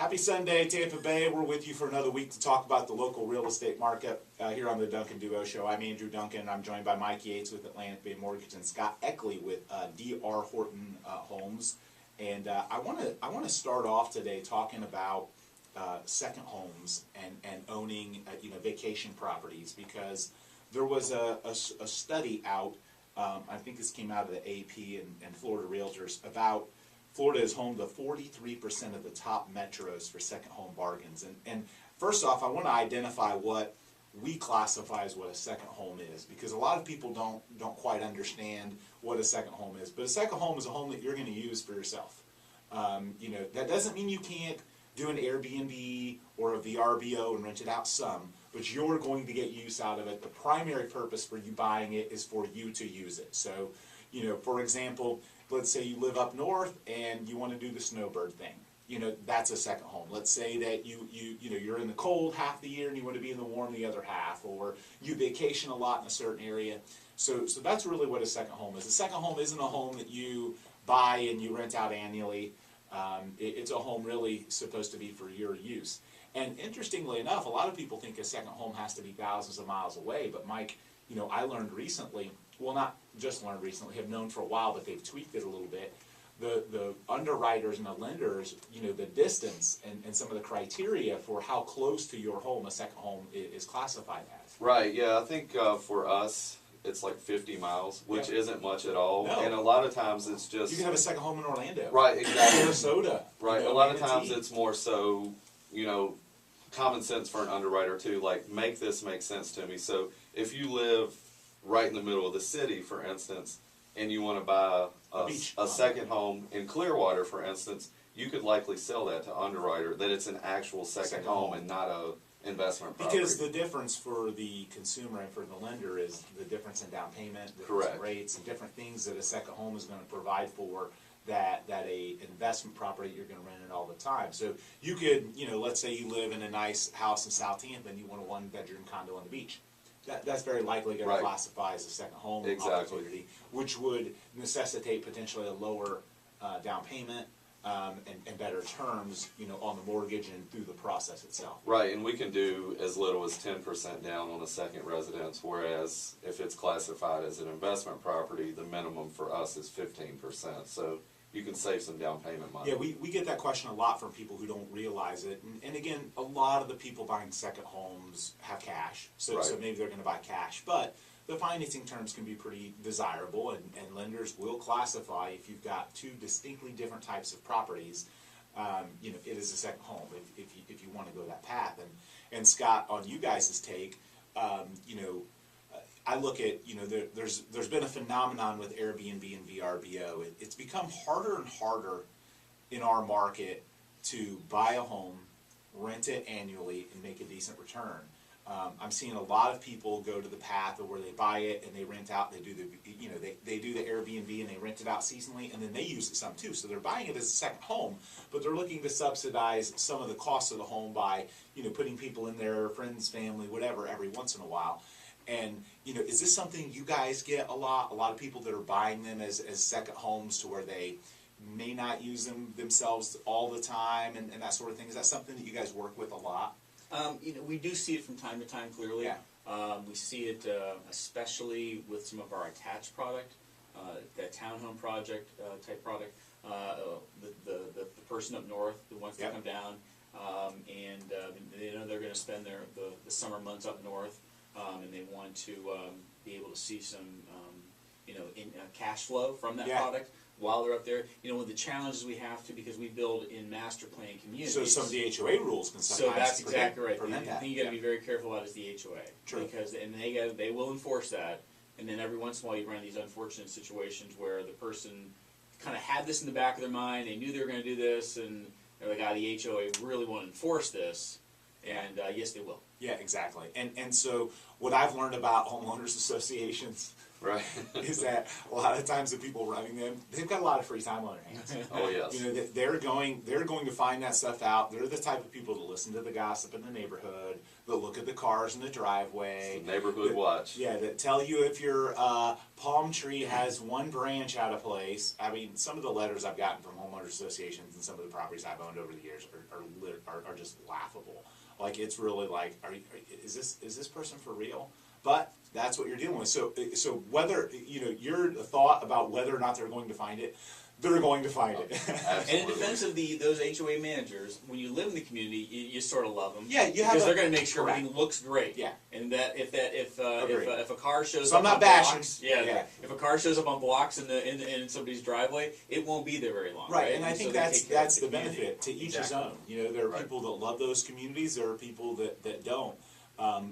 Happy Sunday, Tampa Bay. We're with you for another week to talk about the local real estate market here on the Duncan Duo Show. I'm Andrew Duncan. I'm joined by Mike Yates with Atlantic Bay Mortgage and Scott Eckley with DR Horton Homes. And I want to start off today talking about second homes and owning vacation properties, because there was a study out. I think this came out of the AP and Florida Realtors about Florida is home to 43% of the top metros for second home bargains. And first off, I want to identify what we classify as what a second home is, because a lot of people don't quite understand what a second home is. But a second home is a home that you're going to use for yourself. That doesn't mean you can't do an Airbnb or a VRBO and rent it out some, but you're going to get use out of it. The primary purpose for you buying it is for you to use it. So, for example, let's say you live up north and you want to do the snowbird thing. That's a second home. Let's say that you're in the cold half the year and you want to be in the warm the other half, or you vacation a lot in a certain area. So that's really what a second home is. A second home isn't a home that you buy and you rent out annually. It's a home really supposed to be for your use. And interestingly enough, a lot of people think a second home has to be thousands of miles away. But Mike, I learned recently, well, not just learned recently, have known for a while, but they've tweaked it a little bit. The underwriters and the lenders, the distance and some of the criteria for how close to your home a second home is classified as. Right, yeah, I think for us, it's like 50 miles, which isn't much at all. No. And a lot of times it's just... You can have a second home in Orlando. Right, exactly. Sarasota. Right, a lot of times it's more so, common sense for an underwriter too, like, make this make sense to me. So if you live right in the middle of the city, for instance, and you want to buy a second home in Clearwater, for instance, you could likely sell that to underwriter, that it's an actual second home and not a investment property. Because the difference for the consumer and for the lender is the difference in down payment, the difference in rates, and different things that a second home is going to provide for that a investment property you're going to rent it all the time. So you could, let's say you live in a nice house in South Tampa and you want a one-bedroom condo on the beach. That's very likely going to classify as a second home opportunity, which would necessitate potentially a lower down payment and better terms, on the mortgage and through the process itself. Right, and we can do as little as 10% down on a second residence, whereas if it's classified as an investment property, the minimum for us is 15%. So you can save some down payment money. Yeah, we get that question a lot from people who don't realize it. And again, a lot of the people buying second homes have cash, so maybe they're going to buy cash. But the financing terms can be pretty desirable, and lenders will classify, if you've got two distinctly different types of properties, it is a second home if you want to go that path. And Scott, on you guys' take, I look at, there's been a phenomenon with Airbnb and VRBO. It's become harder and harder in our market to buy a home, rent it annually, and make a decent return. I'm seeing a lot of people go to the path of where they buy it and they rent out. They do they do the Airbnb and they rent it out seasonally, and then they use it some too. So they're buying it as a second home, but they're looking to subsidize some of the costs of the home by putting people in their friends, family, whatever, every once in a while. And, is this something you guys get a lot? A lot of people that are buying them as second homes to where they may not use them themselves all the time and that sort of thing. Is that something that you guys work with a lot? We do see it from time to time, clearly. Yeah. We see it especially with some of our attached product, that townhome project type product. The person up north who wants to come down and they know they're going to spend the summer months up north. And they want to be able to see some, cash flow from that product while they're up there. One of the challenges we have to, because we build in master plan communities. So some of the HOA rules can sometimes that's exactly right. prevent The that. thing you got to be very careful about is the HOA. True. Because they will enforce that, and then every once in a while you run these unfortunate situations where the person kind of had this in the back of their mind. They knew they were going to do this, and they're like, the HOA really won't enforce this. And yes, they will. Yeah, exactly. And so what I've learned about homeowners associations Right. is that a lot of times the people running them, they've got a lot of free time on their hands. Oh, yes. You know, that they're going to find that stuff out. They're the type of people that listen to the gossip in the neighborhood, that look at the cars in the driveway. It's the neighborhood watch. Yeah, that tell you if your palm tree has one branch out of place. I mean, some of the letters I've gotten from homeowners associations and some of the properties I've owned over the years are just laughable. Like, it's really like, is this person for real? But that's what you're dealing with. So whether, you know, your thought about whether or not they're going to find it, they're going to find it. Absolutely. And in defense of those HOA managers, when you live in the community, you sort of love them. Yeah, you have because a- they're going to make sure correct. everything looks great. Yeah. And that if Agreed. a car shows So up I'm not on bashing. blocks, Yeah. if a car shows up on blocks in somebody's driveway, it won't be there very long. Right, and I so think they that's take care of the community. benefit to each his Exactly. own. You know, there are Right. people that love those communities. There are people that don't.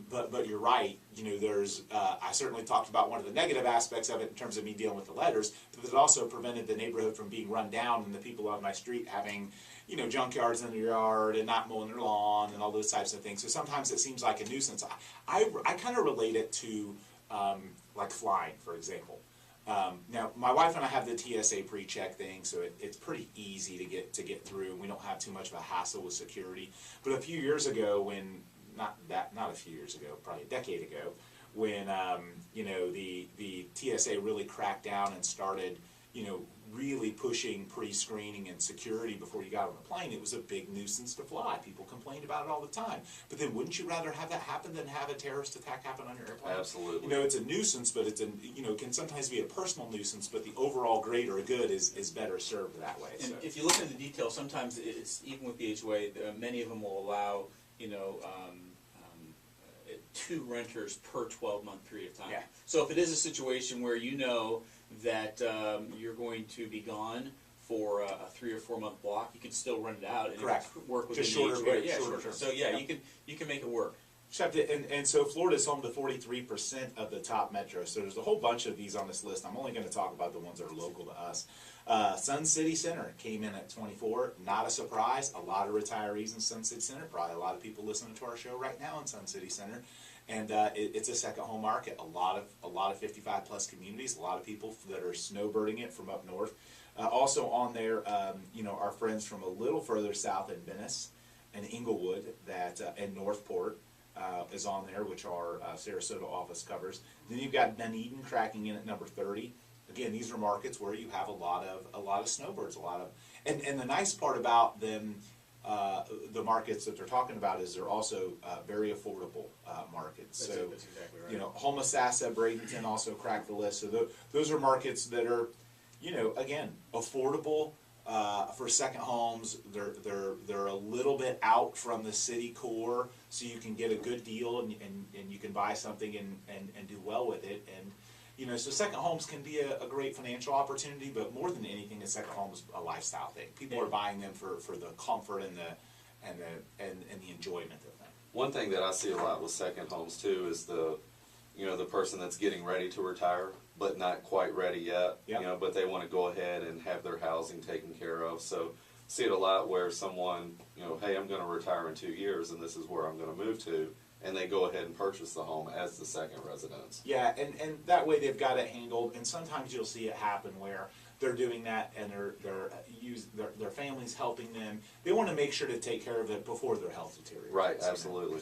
But you're right. You know, there's I certainly talked about one of the negative aspects of it in terms of me dealing with the letters, but it also prevented the neighborhood from being run down and the people on my street having, you know, junkyards in their yard and not mowing their lawn and all those types of things. So sometimes it seems like a nuisance. I kind of relate it to like flying, for example. Now, my wife and I have the TSA pre-check thing, so it's pretty easy to get through, and we don't have too much of a hassle with security. But a few years ago, when not a few years ago, probably a decade ago, when you know, the TSA really cracked down and started, you know, really pushing pre-screening and security before you got on the plane, it was a big nuisance to fly. People complained about it all the time. But then wouldn't you rather have that happen than have a terrorist attack happen on your airplane? Absolutely. You know, it's a nuisance, but it's you know, can sometimes be a personal nuisance, but the overall greater good is better served that way. And So. if you look into the details, sometimes it's even with the HOA, many of them will allow, you know, 2 renters per 12-month period of time. Yeah. So if it is a situation where you know that you're going to be gone for a 3 or 4 month block, you can still rent it out and Correct. work within Just the shorter HOA. break, Yeah, shorter shorter. term. So yeah, Yeah. you can make it work. Except and so Florida is home to 43% of the top metros. So there's a whole bunch of these on this list. I'm only going to talk about the ones that are local to us. Sun City Center came in at 24. Not a surprise. A lot of retirees in Sun City Center. Probably a lot of people listening to our show right now in Sun City Center. And it's a second home market. A lot of 55 plus communities. A lot of people that are snowbirding it from up north. Also on there, you know, our friends from a little further south in Venice and Inglewood and Northport is on there, which our Sarasota office covers. Then you've got Dunedin cracking in at number 30. Again, these are markets where you have a lot of snowbirds, and the nice part about them, the markets that they're talking about, is they're also very affordable markets. That's exactly right. You know, Homosassa, Bradenton also cracked the list. So those are markets that are, you know, again, affordable for second homes. They're a little bit out from the city core, so you can get a good deal and you can buy something and do well with it. And you know, so second homes can be a great financial opportunity, but more than anything, a second home is a lifestyle thing. People are buying them for the comfort and the enjoyment of them. One thing that I see a lot with second homes too is the person that's getting ready to retire but not quite ready yet. Yep. You know, but they want to go ahead and have their housing taken care of. So see it a lot where someone, you know, hey, I'm going to retire in 2 years and this is where I'm going to move to, and they go ahead and purchase the home as the second residence. Yeah, and that way they've got it handled. And sometimes you'll see it happen where they're doing that and their family's helping them. They want to make sure to take care of it before their health deteriorates. Right, you know? absolutely.